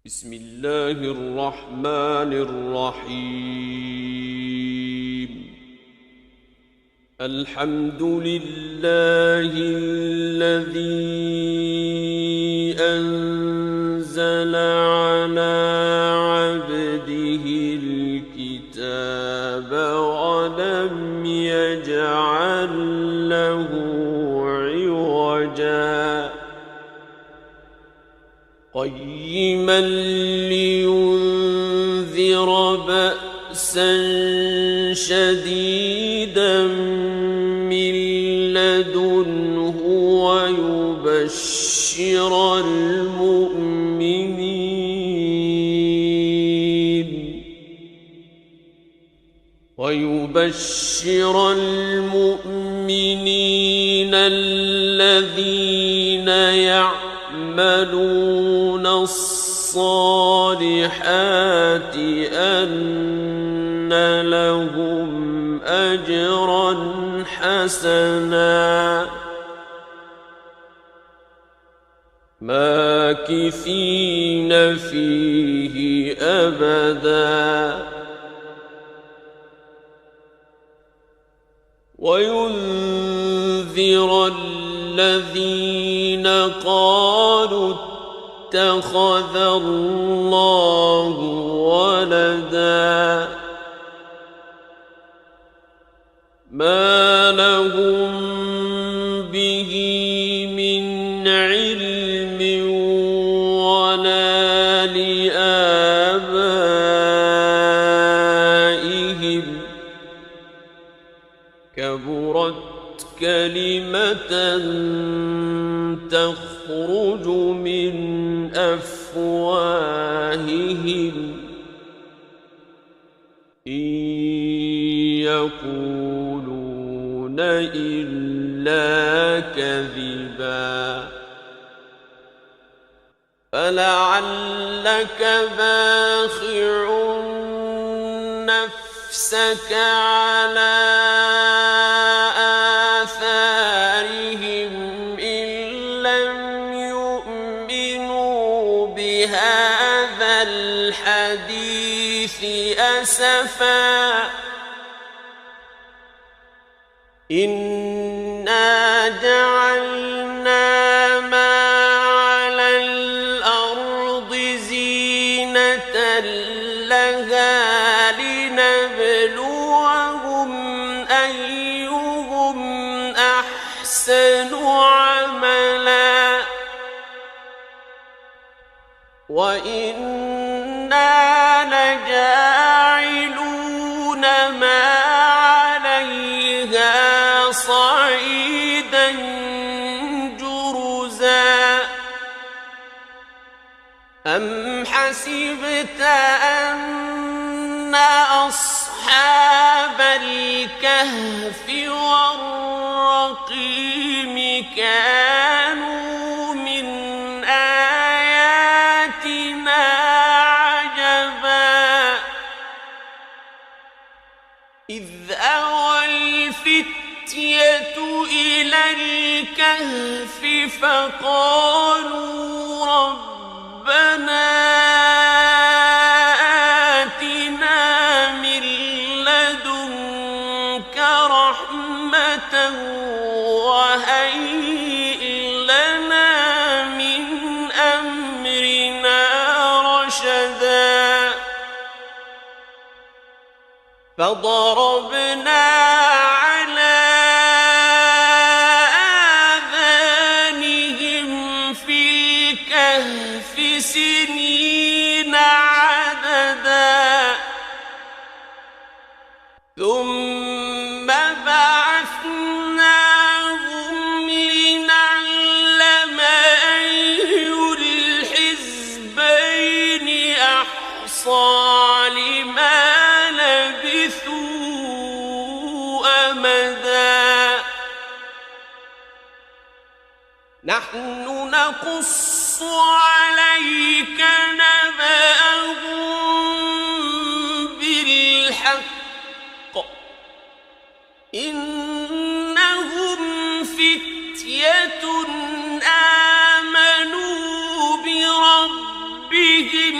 بسم الله الرحمن الرحيم. الحمد لله الذي أنزل على عبده الكتاب ولم يجعل له عوجا قيما لينذر بأسا شديدا من لدنه ويبشر المؤمنين الذين يعملون الصالحات أن لهم أجرا حسنا ماكثين فيه أبدا وينذر الذين قالوا اتخذ الله ولدا ما لهم به من علم ولا لآبائهم كبرت كلمة تخرج من أفواههم إن يقولون إلا كذبا فلعلك باخع نفسك على آثارهم إن لم يؤمنوا بهذا الحديث أسفا إنا جعلنا ما على الأرض زينة لها لنبلوهم أيهم أحسن عملا وإنا لجاعلون ما عليها صعيدا جرزا أم حسبت أن أصحاب الكهف والرقيم كانوا من آياتنا عجبا إذ أوى الفتية إلى الكهف فقالوا ربنا آتنا من لدنك رحمة وهيئ لنا من أمرنا رشدا فضربنا على آذانهم في الكهف سنين عددا ثم بعثناهم لنعلم أي الحزبين أحصى لما لبثوا أمدا نحن نقص عليك نبأهم بالحق إنهم فتية آمنوا بربهم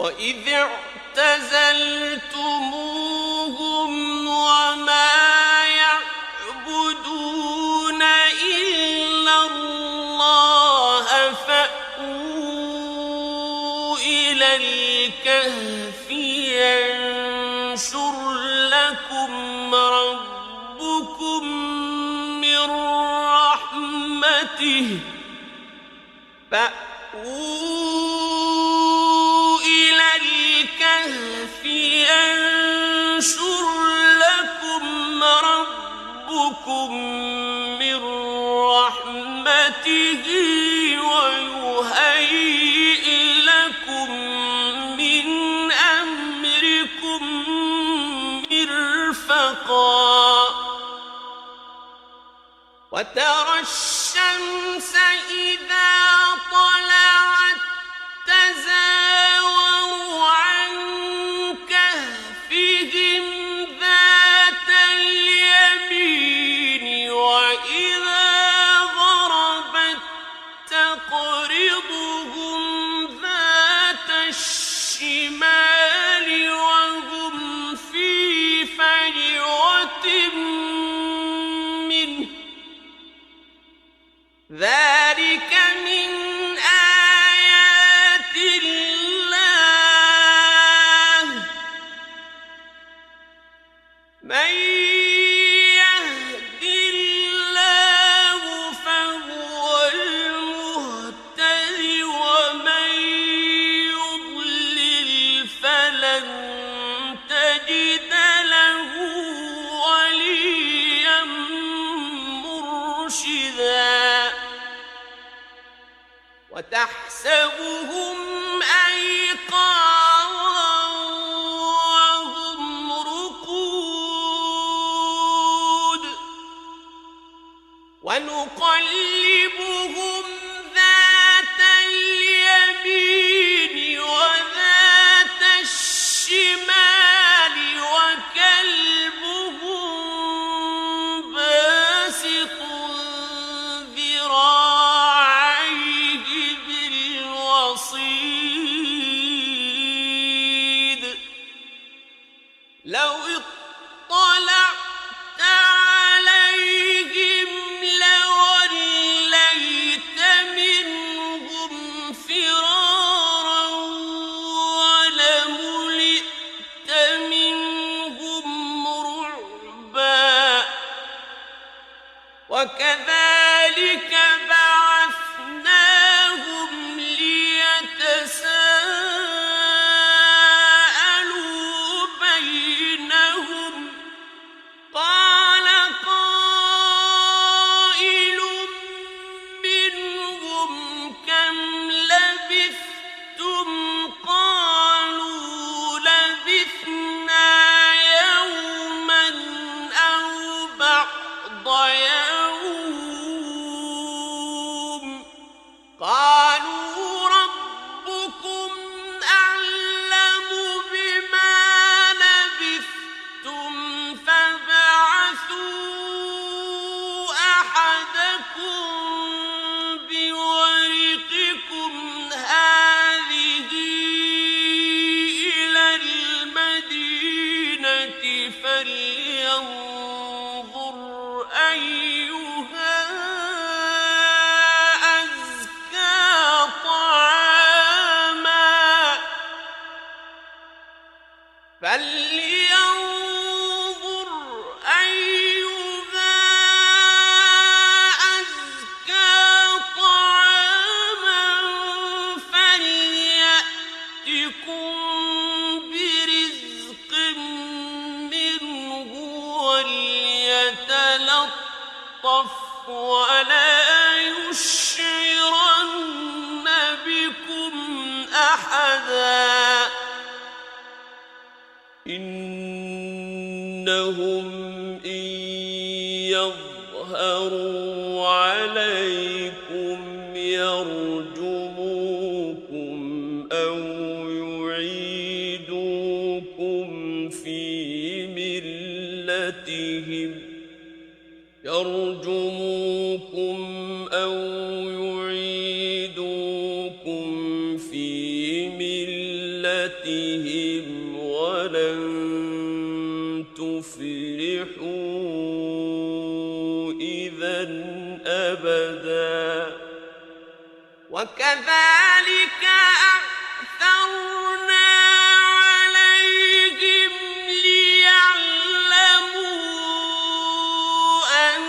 وإذ اعتزلتموهم وما يعبدون إلا الله فأووا إلى الكهف ينشر لكم ربكم من رحمته فأووا إلى الكهف ينشر لكم ربكم من رحمته ويهيئ لكم من أمركم مرفقا وترى الشمس إذا طلعت تزاور عن كهفهم ذات اليمين وإذا غربت تقرضهم ذات الشمال وهم في فجوة منه ذلك من آيات الله من يهد الله فهو المهتد ومن يضلل فلن تجد له وليا مرشدا وتحسبهم أيقاظا وهم رقود ونقلبهم ذات اليمين وذات الشمال وكلبهم باسط ذراعيه بالوصيد لو اطلعت عليهم لوليت منهم فرارا ولملئت منهم رعبا وكذلك بعثناهم ليتساءلوا بينهم قال قائل منهم كم لبثتم قالوا لبثنا يوما أو بعض يوم قالوا ربكم أعلم بما لبثتم فابعثوا أحدكم بورقكم هذه إلى المدينة فلينظر أيها أزكى طعاما فلينظر أيها أزكى طعاما فليأتكم برزق منه وليتلطف ولا يشعرن بكم أحدا إنهم إن يظهروا عليكم يرجموكم أو يعيدوكم في ملتهم وكذلك أعثرنا عليهم ليعلموا أن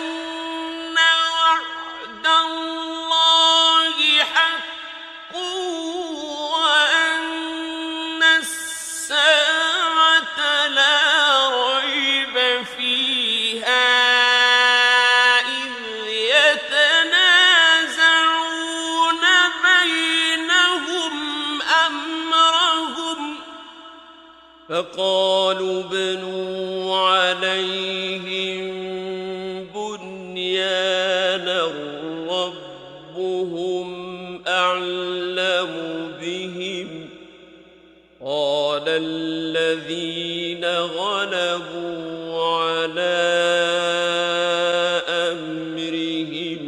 وعد الله حق وأن الساعة لا ريب فيها إذ يتنازعون بينهم أمرهم فقالوا ابنوا عليهم بنيانا ربهم أعلم بهم قال الذين غلبوا على أمرهم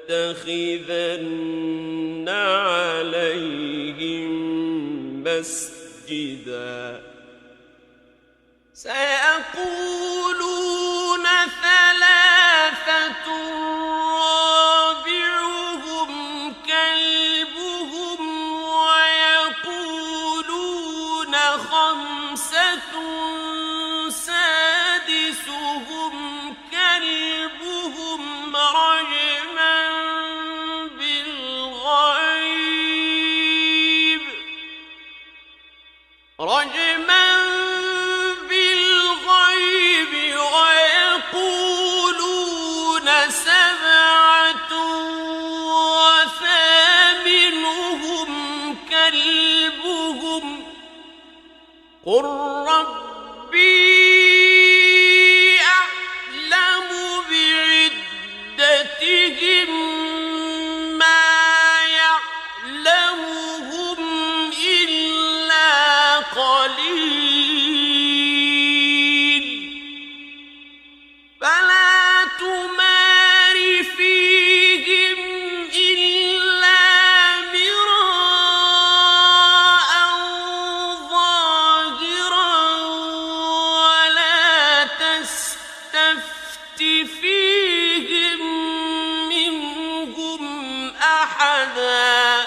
لنتخذن عليهم مسجدا سيقولون ثلاثة رابعهم كلبهم ويقولون خمسة سادسهم كلبهم رجما بالغيب ويقولون سبعة وثامنهم كلبهم قل ربي أعلم بعدتهم ما يعلمهم إلا قليل فلا تمار فيهم إلا مراء ظاهرا ولا تستفت فيهم منهم أحدا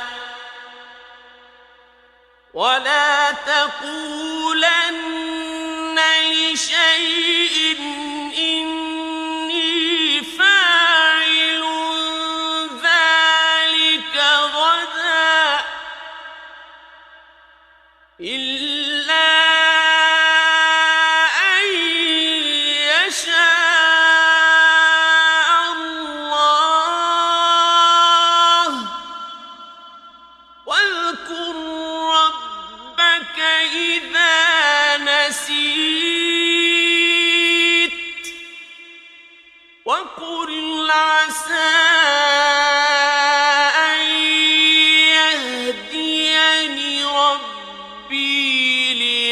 ولا تقولن لشيء إني فاعل ذلك غدا إلا أن يشاء الله واذكر ربك إذا نسيت وقل عسى أن يهديني ربي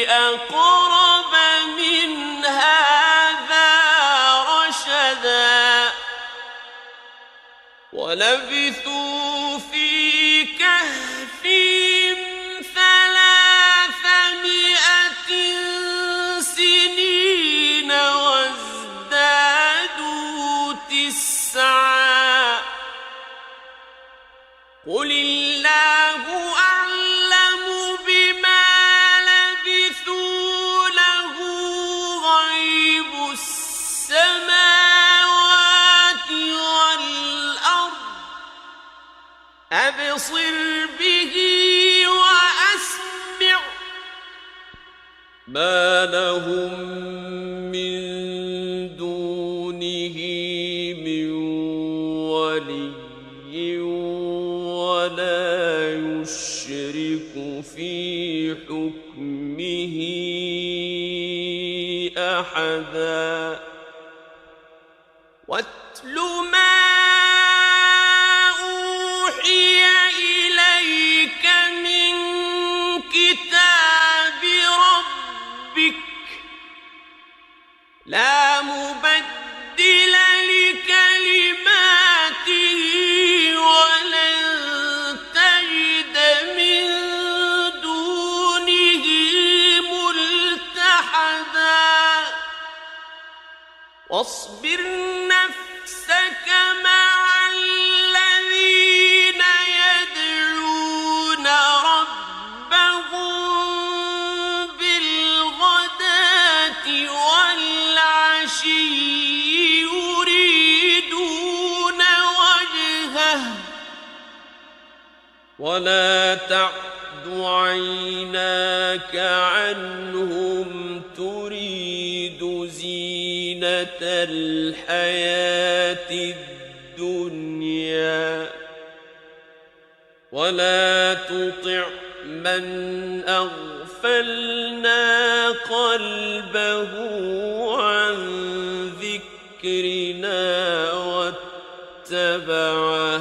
لأقرب من هذا رشدا ولبثوا في كهفهم 300 سنين وازدادوا 9 قل الله أعلم بما لبثوا له غيب السماوات والأرض أبصر به وأسمع ما لهم من دونه من ولي ولا يشرك في حكمه أحدا واتل ما أوحي إليك من كتاب ربك لا مبدل لكلماته ولن تجد من دونه ملتحدا واصبر نفسك مع الذين يريدون وجهه ولا تعد عيناك عنهم تريد زينة الحياة الدنيا ولا تطع من أغفلنا قلبه عن ذكرنا واتبع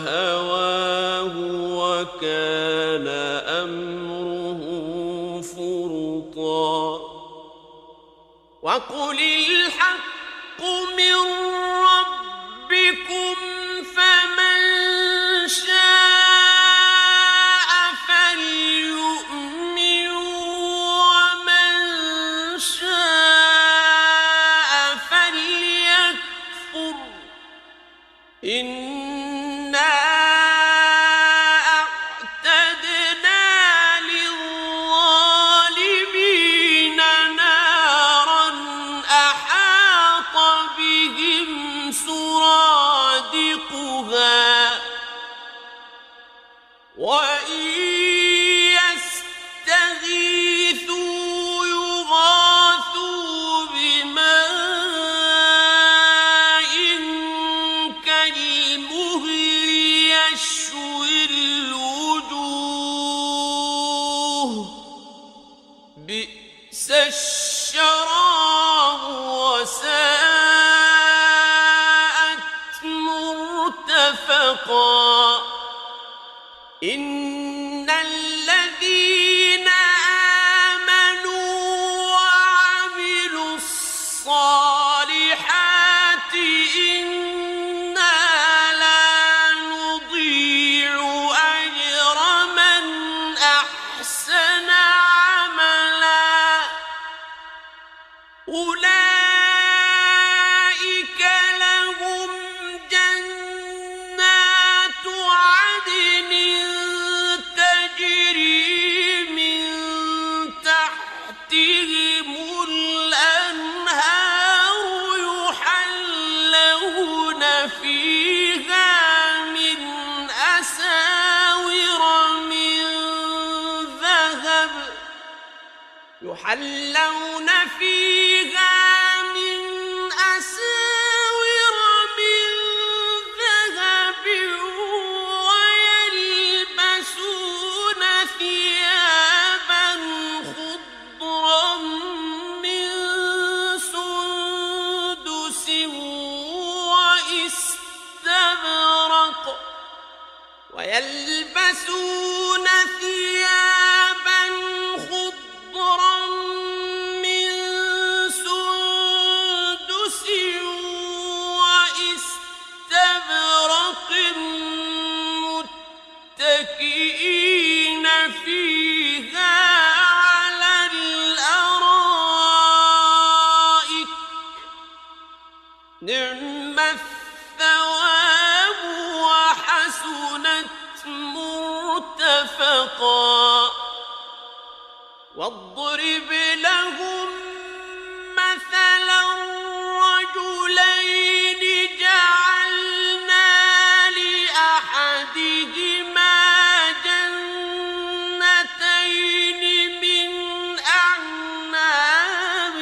هواه وكان أمره فرطا وقل الحق من ربكم فمن شاء فليؤمن ومن شاء فليكفر إنا أعتدنا للظالمين نارا أحاط بهم سرادقها وإن يستغيثوا يغاثوا بماء كالمهل يشوي الوجوه بئس الشراب وساءت مرتفقا إن الذين آمنوا وعملوا الصالحات إنا لا نضيع أجر من أحسن عملا أولئك لهم جنات عدن تجري من تحتهم الأنهار يحلون فيها من أساور من ذهب يحلون فيها من أساور من ذهب ويلبسون ثيابا خضرا من سندس واستبرق ويلبسون ثيابا خضرا من سندس واستبرق متكئين فيها على الأرائك نعم الثواب وحسنت مرتفقا واضرب لهم مثلا رجلين جعلنا لأحدهما جنتين من أعناب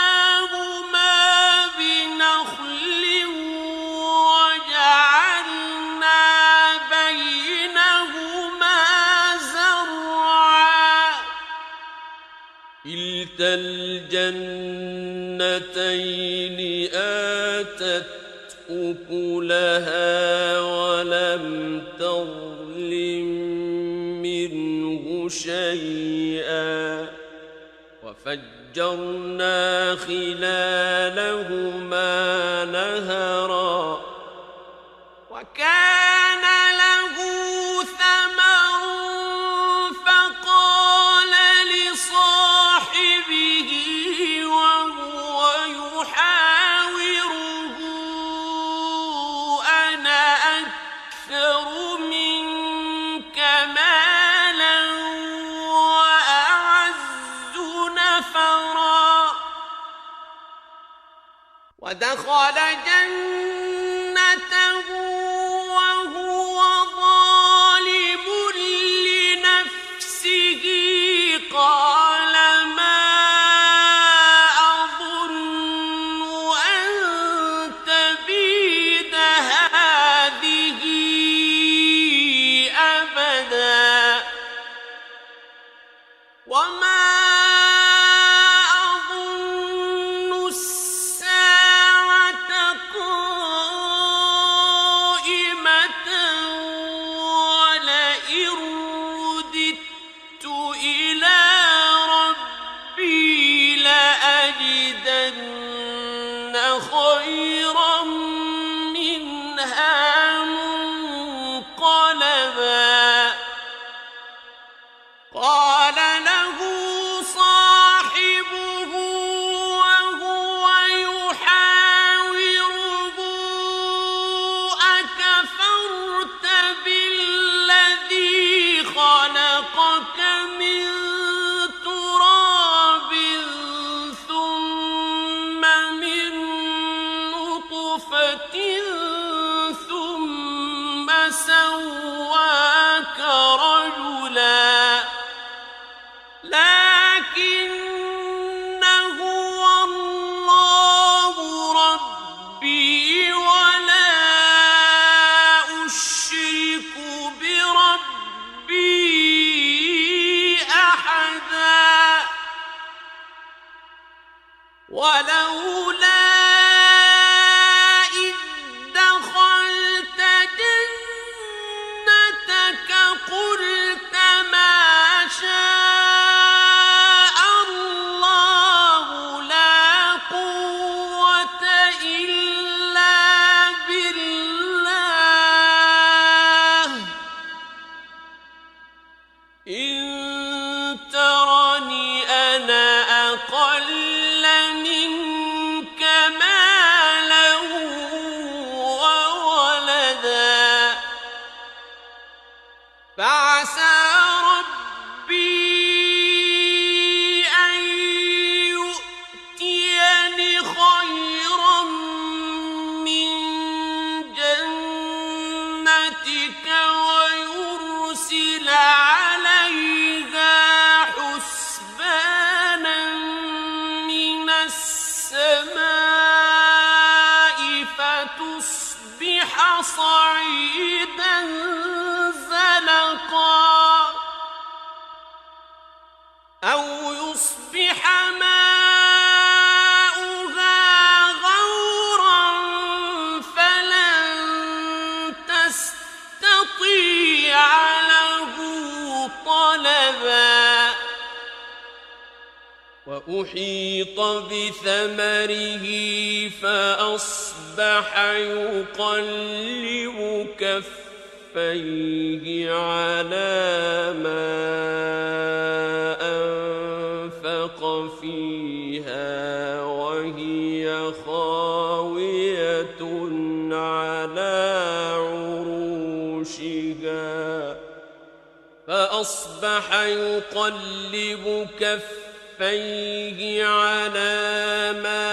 وحففناهما بنخل وجعلنا بينهما زرعا كلتا الجنتين آتت أكلها ولم تظلم منه شيئا وفجرنا خلالهما نهرا وكان له ثمر فقال لصاحبه وهو يحاوره أنا أكثر منك مالا وأعز نفرا ودخل جنته وهو ظالم لنفسه قال ما أظن أن تبيد هذه أبدا وما خيرا منها منقلبا قال له صاحبه وهو يحاوره أكفرت بالذي خلقك من تراب ثم من ثم سواك رجلا لكن هو الله ربي ولا أشرك بربي أحدا ولولا قلت ما شاء الله لا قوة إلا بالله إن ترني أنا أقل منك مالا وولدا فعسى ربي أن يؤتيني خيرا من جنتك ويرسل عليها حسبانا من السماء فتصبح صعيدا أو يصبح ماؤها غورا فلن تستطيع له طلبا وأحيط بثمره فأصبح يقلب كفيه على ما أنفق فيها وهي خاوية على عروشها فأصبح يقلب كفيه على ما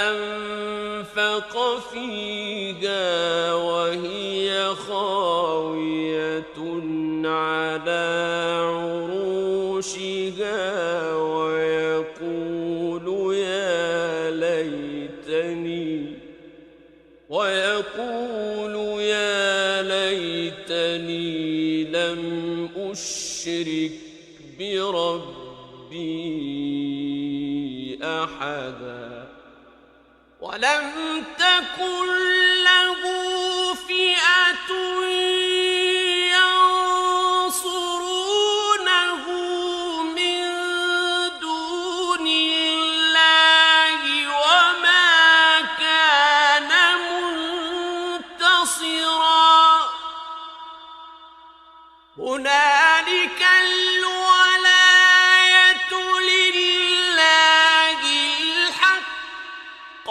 أنفق فيها وهي خاوية على عروشها ويقول يا ليتني لم أشرك بربي أحدا ولم تكن له فئة ينصرونه من دون الله وما كان منتصرا هنالك الولاية لله الحق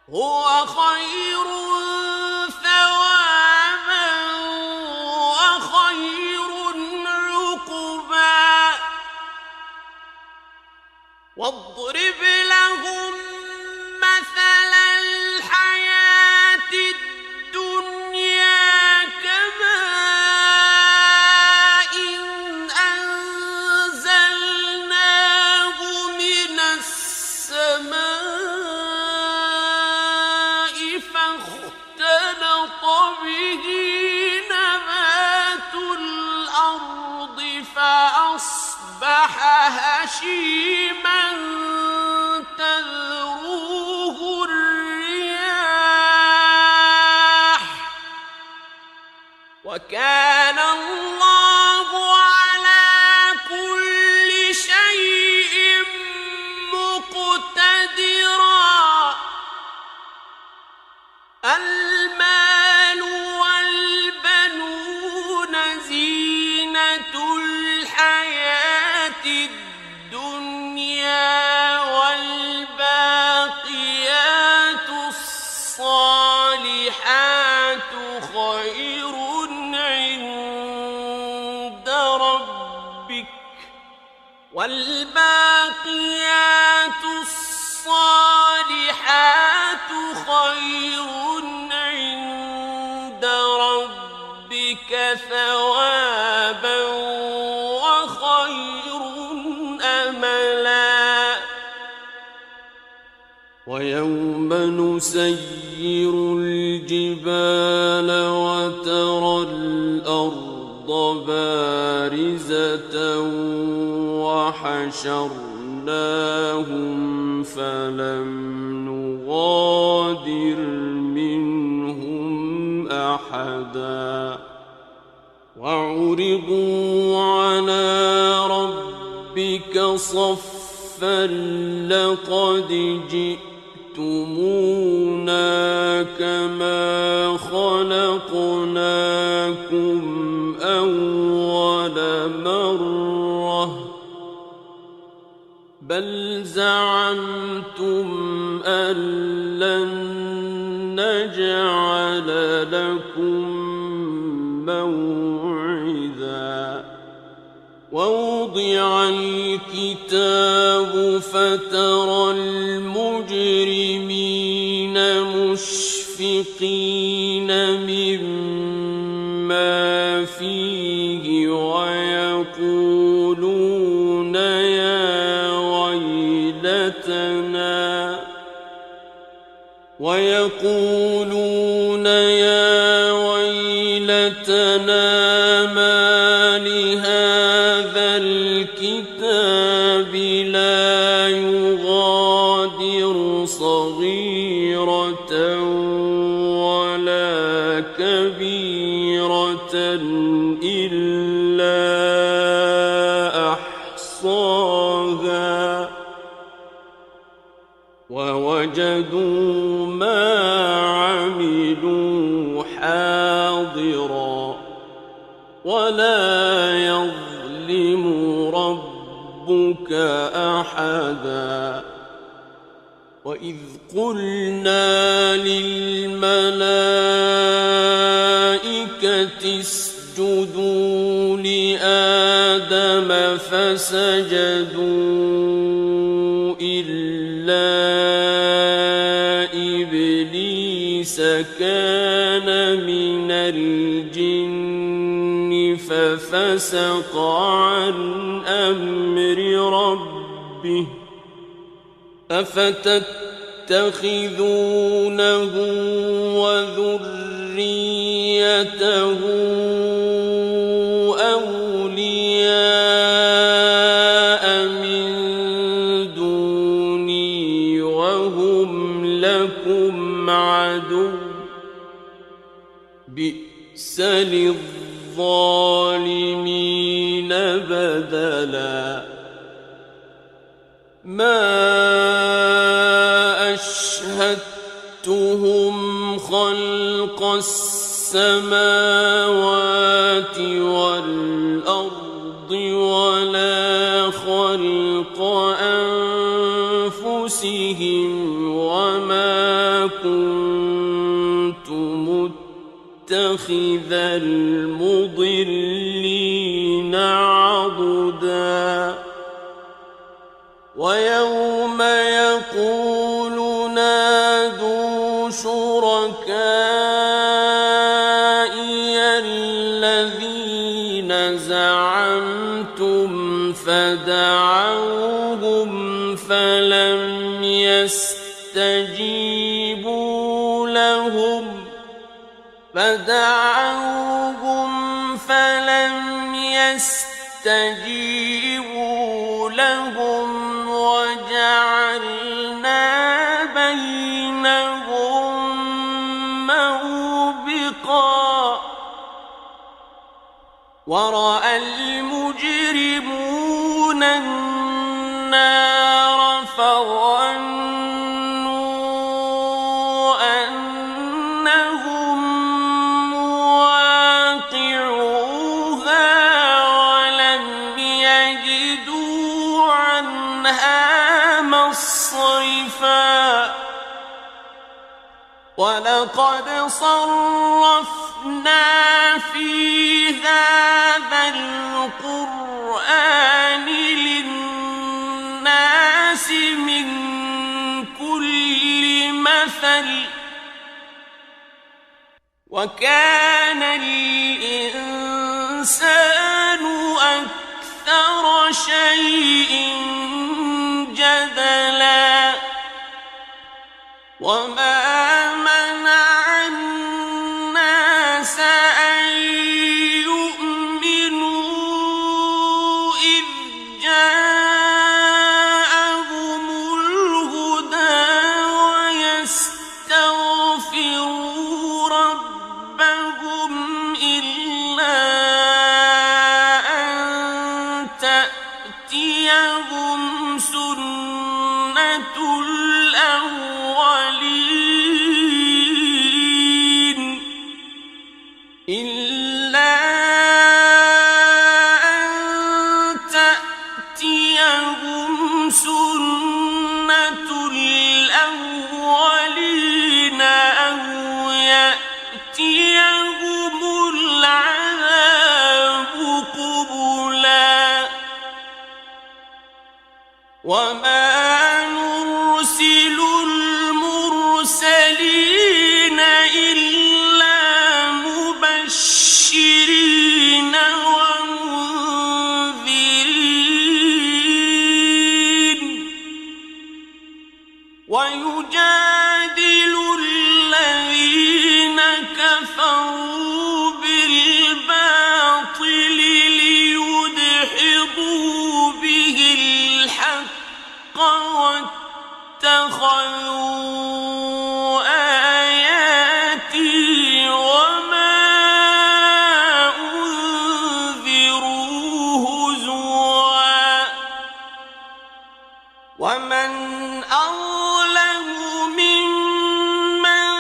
هو خير ثوابا وخير عقبا واضرب لهم مثل الحياة الدنيا كماء أنزلناه من السماء فاختلط به نبات الأرض فأصبح هشيما تذروه الرياح وكان الله على كل شيء مقتدرا المال والبنون زينة الحياة الدنيا والباقيات الصالحات خير عند ربك والباقيات الصالحات خير عند ربك ثوابا وخير أملا ويوم نسير الجبال وترى الأرض بارزة وحشرناهم فلم نغادر منهم أحدا وعرضوا على ربك صفا لقد جئتمونا كما خلقناكم أول مرة بل زعمتم أن لن نجعل لكم موعدا ووضع الكتاب فترى المجرمين مشفقين مما فيه ويقولون يا ويلتنا ما لهذا الكتاب لا يغادر صغيرة ولا كبيرة إلا أحصاها ووجدوا ما عملوا حاضرا ولا يظلم ربك أحدا وإذ قلنا للملائكة اسجدوا لآدم فسجدوا إلا إبليس كان من الجن ففسق عن أمر ربه أفتتخذونه وذريته أولياء من دوني وهم لكم عدو بئس للظالمين بدلا ما أشهدتهم خلق السماوات والأرض ولا خلق أنفسهم وما كنت متخذ المضلين عضدا ويوم يقول نادوا شركائي الذين زعمتم فدعوهم فلم يستجيبوا لهم وجعلنا بينهم موبقا ورأى المجرمون النار فظنوا أنهم مواقعوها ولم يجدوا عنها مصرفا ولقد صرفنا في هذا القرآن للناس من كل مثل وكان الإنسان أكثر شيء جدلا وما منع الناس أن يؤمنوا إذ جاءهم الهدى ويستغفروا ربهم إلا أن تأتيهم سنة الأولين إلا أن تأتيهم سنة الأولين أو يأتيهم العذاب قبلا وما نرسل المرسلين إلا مبشرين ومنذرين ويجادل الذين كفروا بالباطل ليدحضوا به الحق واتخذوا آياتي وما أنذروا هزوا ومن أظلم ممن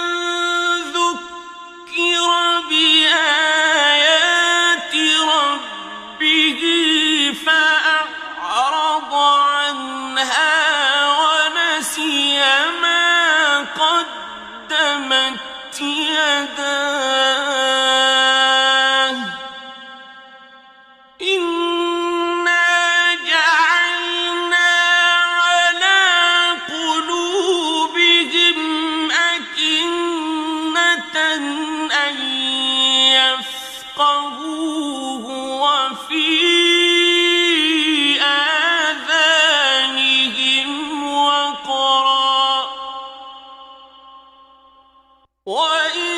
ذكر بآيات ربه فأعرض عنها ونسي ما قدمت يداه إنا جعلنا على قلوبهم أكنة أن يفقهوه وفي آذانهم وقرا وإن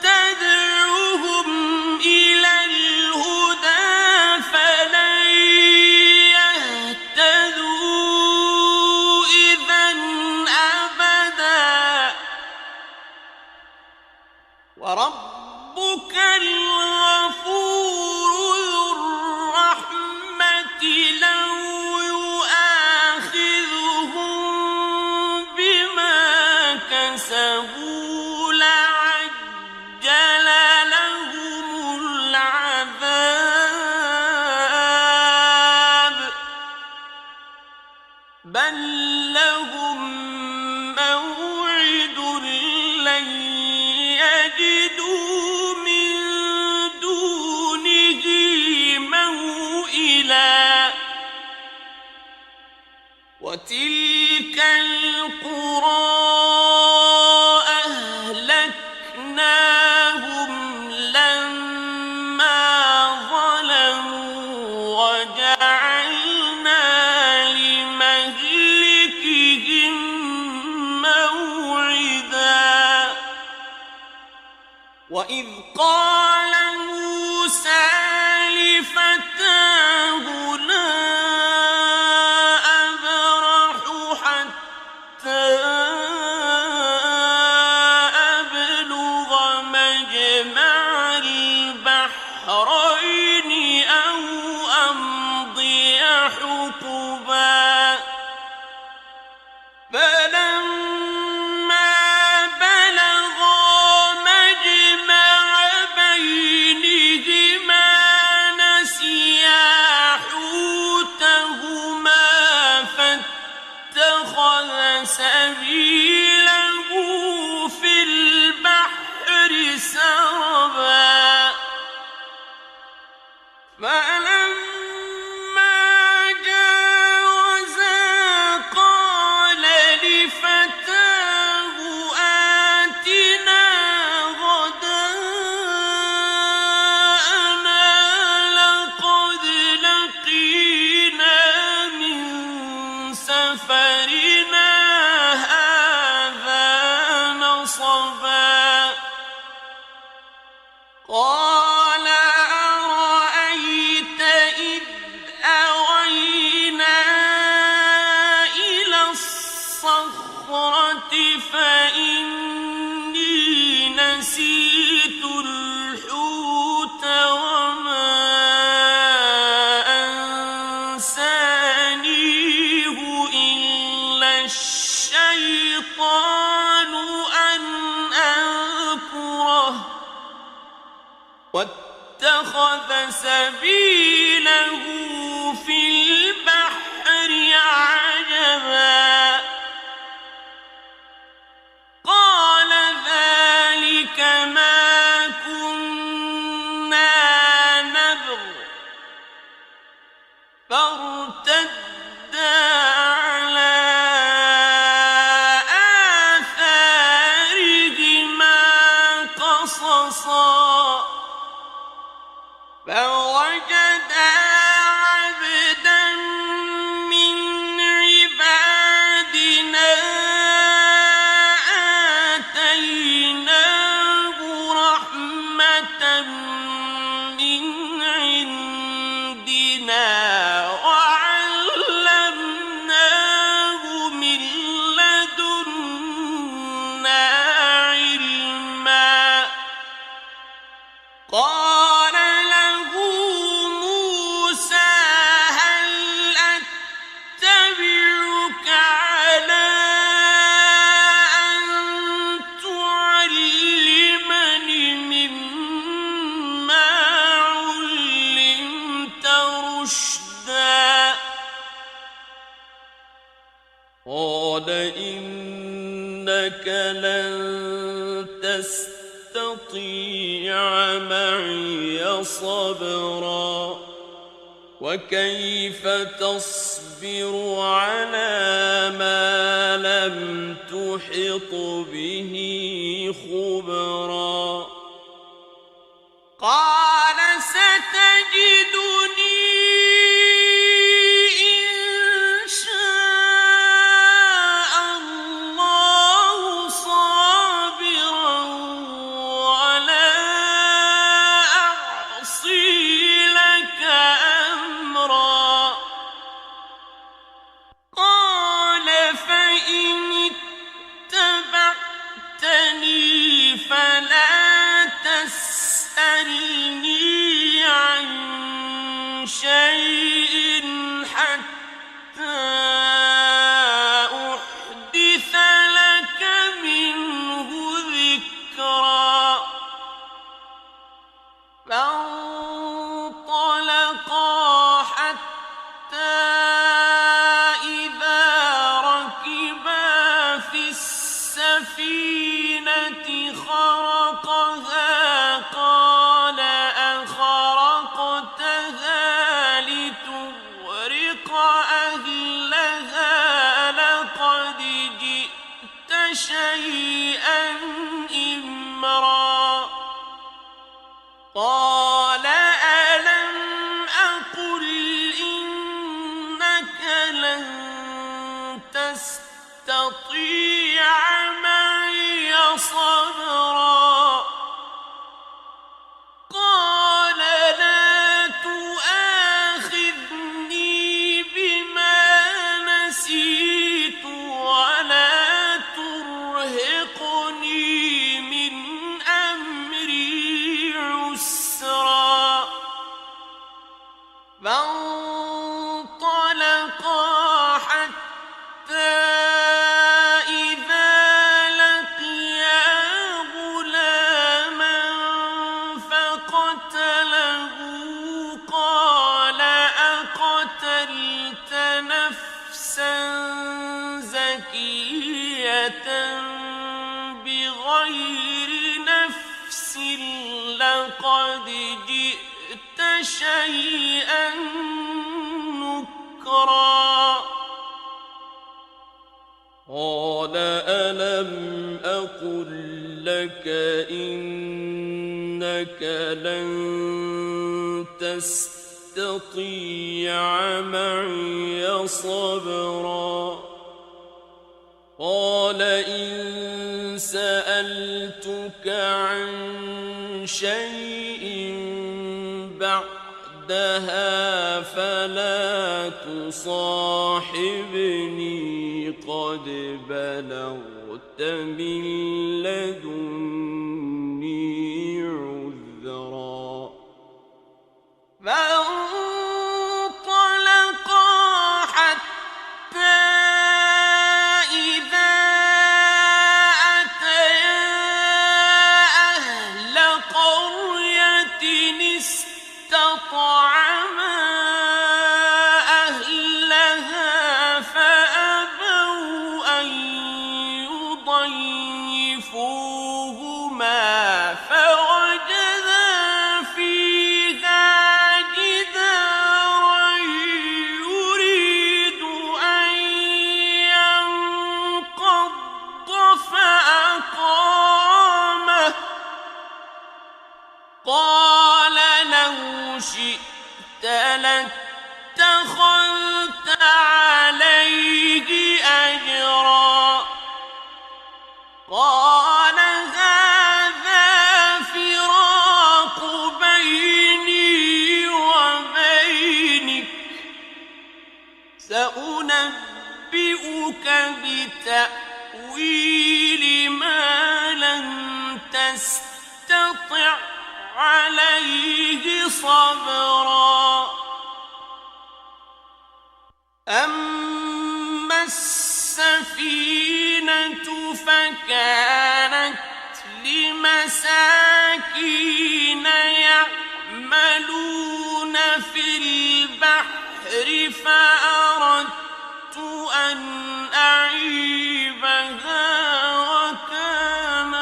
تدعوهم إلى الهدى فلن يهتدوا إذا أبدا وربك الغفور ذو الرحمة لو يؤاخذهم بما كسبوا لعجل لهم العذاب بل لهم موعد لن يجدوا من دونه موئلا وتلك القرى أهلكناهم لما ظلموا وجعلنا لمهلكهم موعدا وإذ قال موسى لفتاه لا أبرح حتى أبلغ مجمع البحرين أو أمضي حقبا فلما بلغا مجمع بينهما نسيا حوتهما فاتخذ سبيله في البحر سربا فلما جاوزا قال لفتاه آتنا غداءنا لقد لقينا من سفرنا هذا نصبا قال أرأيت إذ أوينا إلى الصخرة فإني نسيت الحوت وما أنسانيه إلا الشيطان أن أذكره واتخذ سبيله في البحر عجبا قال ذلك ما كنا نبغ فارتدا على آثارهما قصصا فوجدا عبدا من عبادنا آتيناه رحمة من عندنا وعلمناه من لدنا علما قال له موسى هل أتبعك على أن تعلمني مما علمت رشدا قال إنك لن تستطيع معي صبرا وكيف تصبر على ما لم تحط به خبرا قال ستجدني إن شاء الله صابرا ولا أعصي لك أمرا قال فإن اتبعتني شيئا إمرا قال ألم أقل إنك لن تستطيع معي صبرا قال لا تؤاخذني بما نسيت ولا ترهقني من أمري عسرا فانطلقا حتى إذا لقيا غلاما فقتله قال أقتلت نفسا زكية بغير نفس لقد جئت شيئا نكرا قال ألم أقل لك إنك لن تستطيع معي صبرا قال إن سألتك عن شيء بعدها فلا تصاحبني قد بلغت من لدني عذرا فانطلقا حتى إذا أتيا أهل قرية استطعما أهلها فأبوا أن يضيفوهما فوجدا فيها جدارا يريد أن ينقض فأقامه قال لو شئت لاتخذت عليه أجرا قال هذا فراق بيني وبينك سأنبئك بتأويل ما لم تستطع عليه صبرا أما السفينة فكانت لمساكين يعملون في البحر فأردت أن أعيبها وكان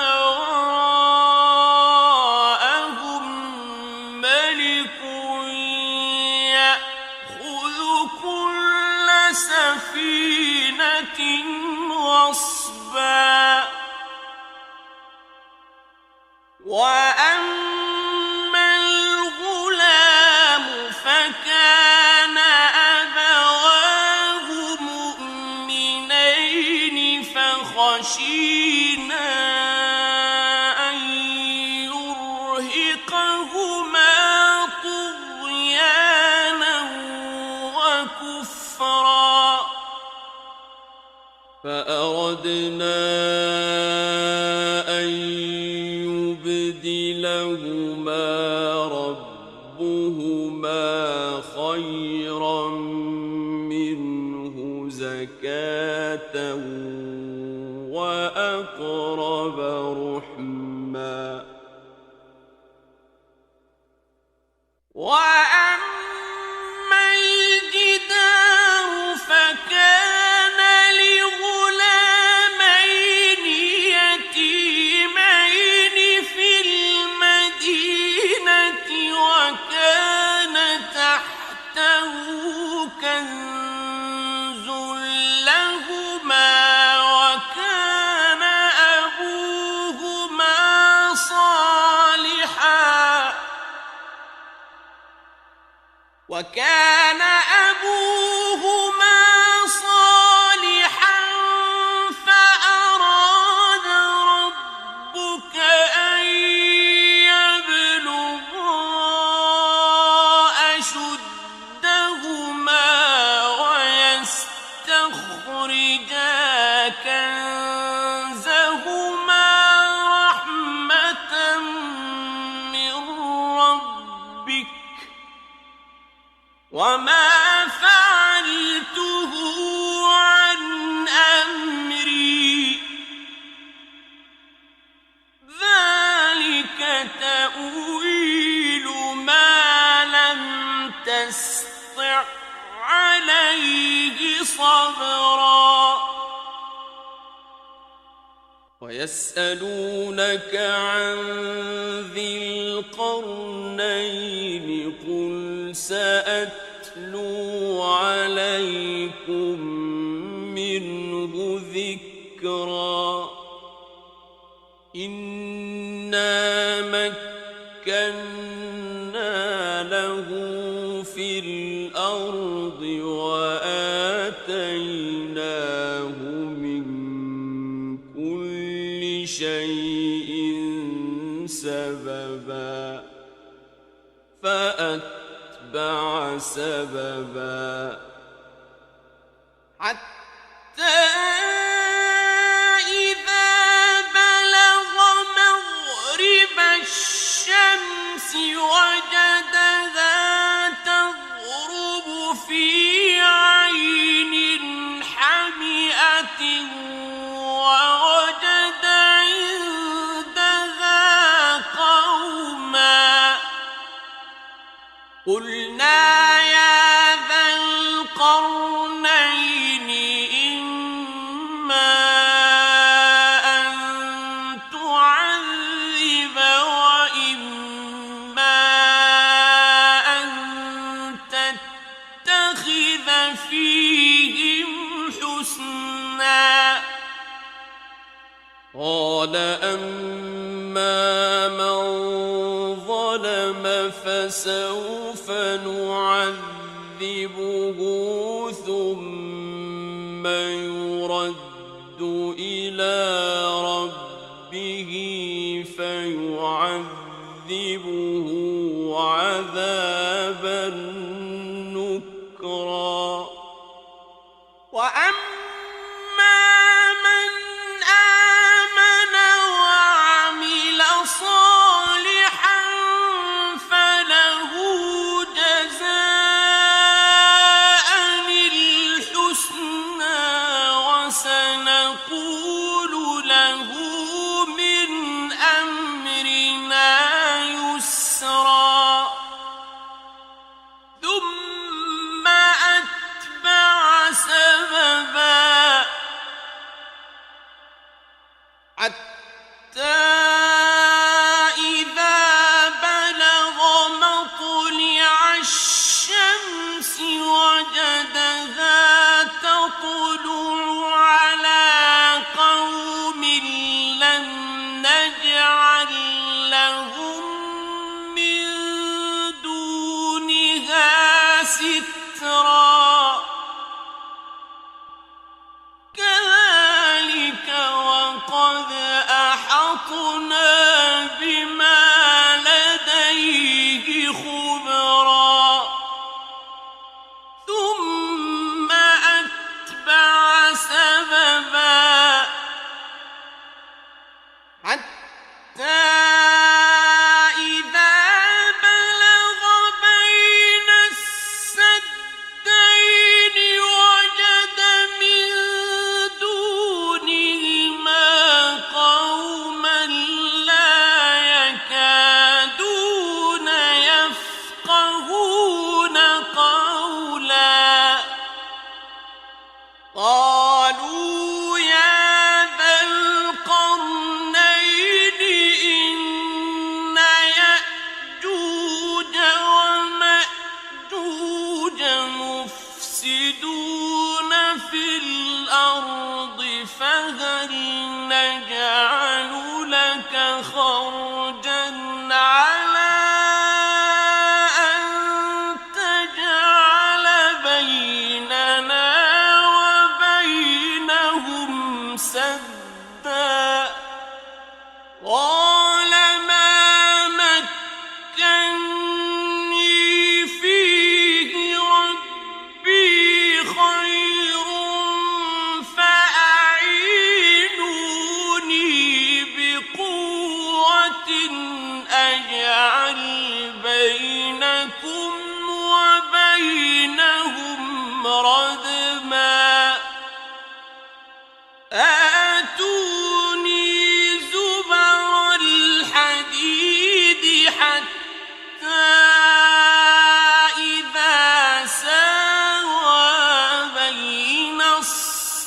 وراءهم ملك يأخذ كل سفينة غصبا وأما الغلام فكان أبواه مؤمنين فخشينا أن يرهقهما طغيانا وكفرا فأردنا أن يبدلهما ربهما خيرا منه زكاة وأقرب رحما وأما الجدار فكان لغلامين يتيمين في المدينة وكان تحته كنز لهما وكان وكان أبوهما صالحا فأراد ربك أن يبلغا أشدهما ويستخرجا كنزهما رحمة من ربك وما فعلته عن أمري ذلك تأويل ما لم تسطع عليه صبرا ويسألونك عن ذي القرنين قل سأتلو عليكم منه ذكرا إنا مكنا له في الأرض وآتيناه من كل شيء سببا فأتبع سببا حتى إذا بلغ مغرب الشمس وجدها تغرب في عين حمئة ووجد عندها قوما قلنا يا ذا القرنين إما أن تعذب وإما أن تتخذ فيهم حسنا قال أما من ظلم فسوف نعذبه ثم يرد إلى ربه فيعذبه عذابا نكرا وأما من آمن وعمل صالحا فله جزاء الحسنى وسنقول له من أمرنا يسرا ثم أتبع سببا حتى إذا بلغ مطلع الشمس وجدها تطلع على قوم لم نجعل لهم من دونها سترا كذلك وقد أحطنا بما لديه خبرا ثم أتبع سببا حتى إذا بلغ بين السدين وجد من دونهما قوما لا يكادون يفقهون قولا قالوا يا ذا القرنين إن يأجوج ومأجوج مفسدون في الأرض فهل نجعل لك خرجا على أن تجعل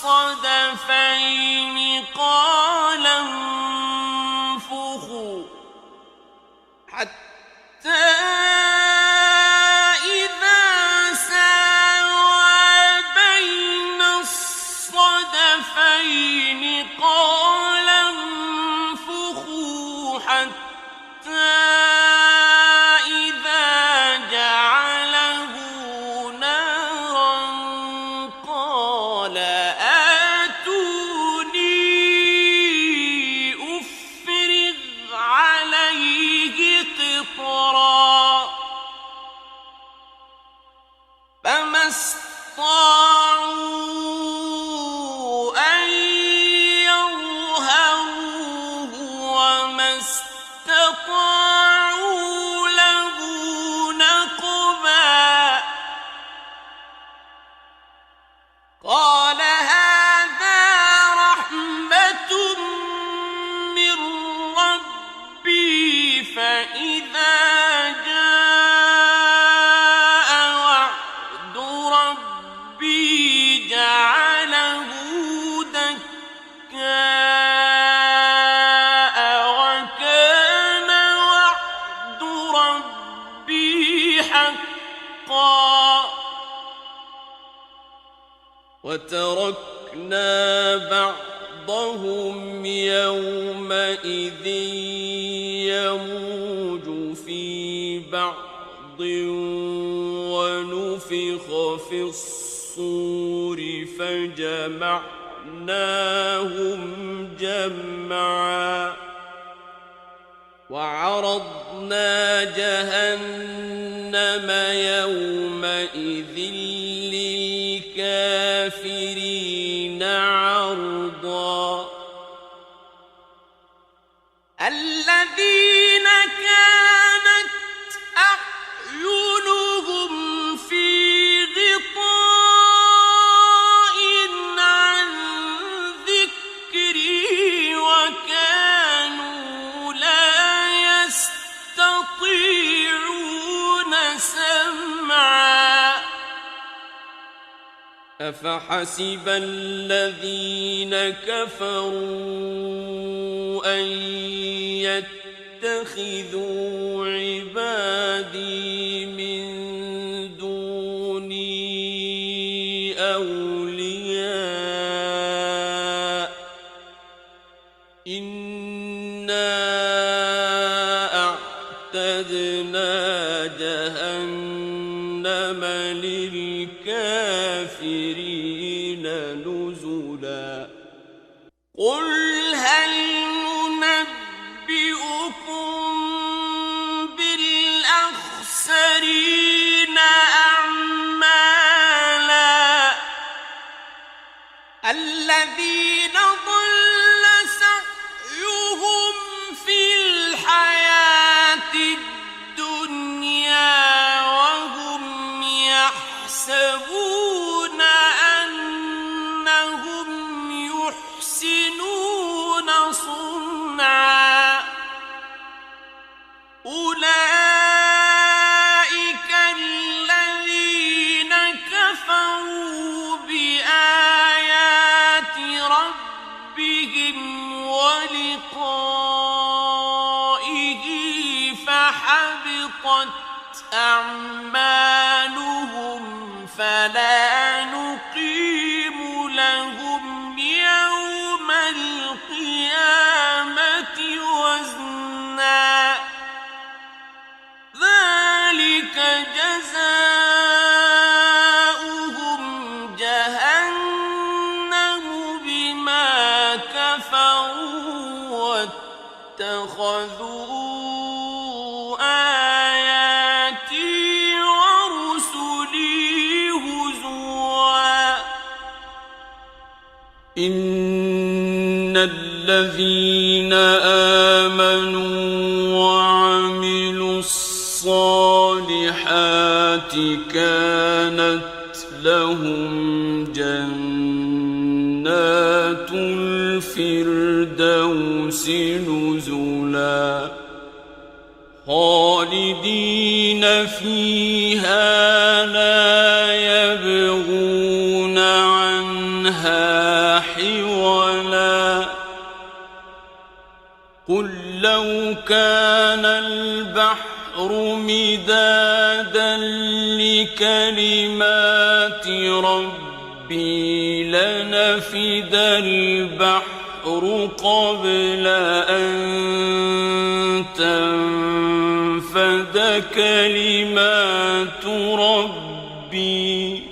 الصدفين قال انفخوا حتى إذا ساوى بين الصدفين قال انفخوا حتى إذا جعله نارا قال آتوني أفرغ عليه قطرا فما استطاعوا أن يظهروه وما استطاعوا له نقبا قال هذا رحمة من ربي فإذا جاء وعد ربي جعله دكاء وكان وعد ربي حقا وتركنا بعضهم يومئذ يموج في بعض ونفخ في الصور فجمعناهم جمعا وعرضنا جهنم يومئذ للكافرين عرضا الذين كانت أعينهم في غطاء عن ذكري وكانوا لا يستطيعون سمعا أفحسب الذين كفروا أن يتخذوا عبادي من دوني أولياء إنا أعتدنا جهنم للكافرين نزلا قل هل ننبئكم بالأخسرين أعمالا الذين ضل سعيهم في الحياة الدنيا وهم يحسبون أنهم يحسنون صنعا أولئك الذين كفروا بآيات ربهم ولقائه فحبطت أعمالهم فلا نقيم لهم يوم القيامة وزنا ذلك جزاؤهم جهنم بما كفروا واتخذوا آياتي ورسلي هزوا إن الذين آمنوا وعملوا الصالحات كانت لهم جنات الفردوس نزلا خالدين فيها لا يبغون عنها فيها حولا قل لو كان البحر مدادا لكلمات ربي لنفد البحر قبل أن تنفد كلمات ربي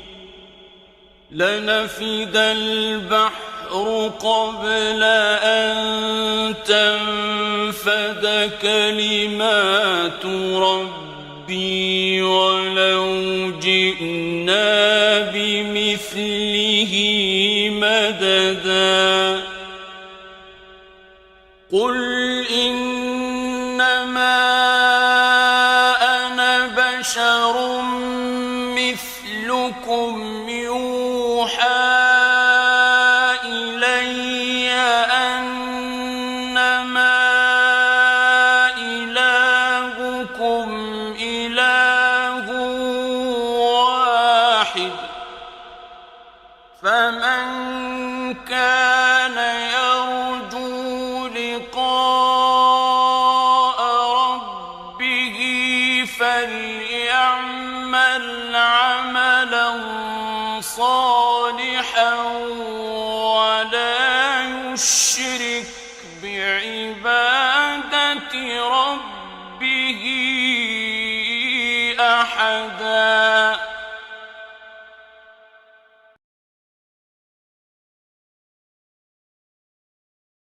لنفد البحر قبل أن تنفد كلمات ربي ولو جئنا بمثله مددا قل إنما أنا بشر مثلكم يوحى إلي أنما إلهكم إله واحد فمن كان يرجو لقاء ربه فليعمل عملا صالحا ولا يشرك بعبادة ربه أحدا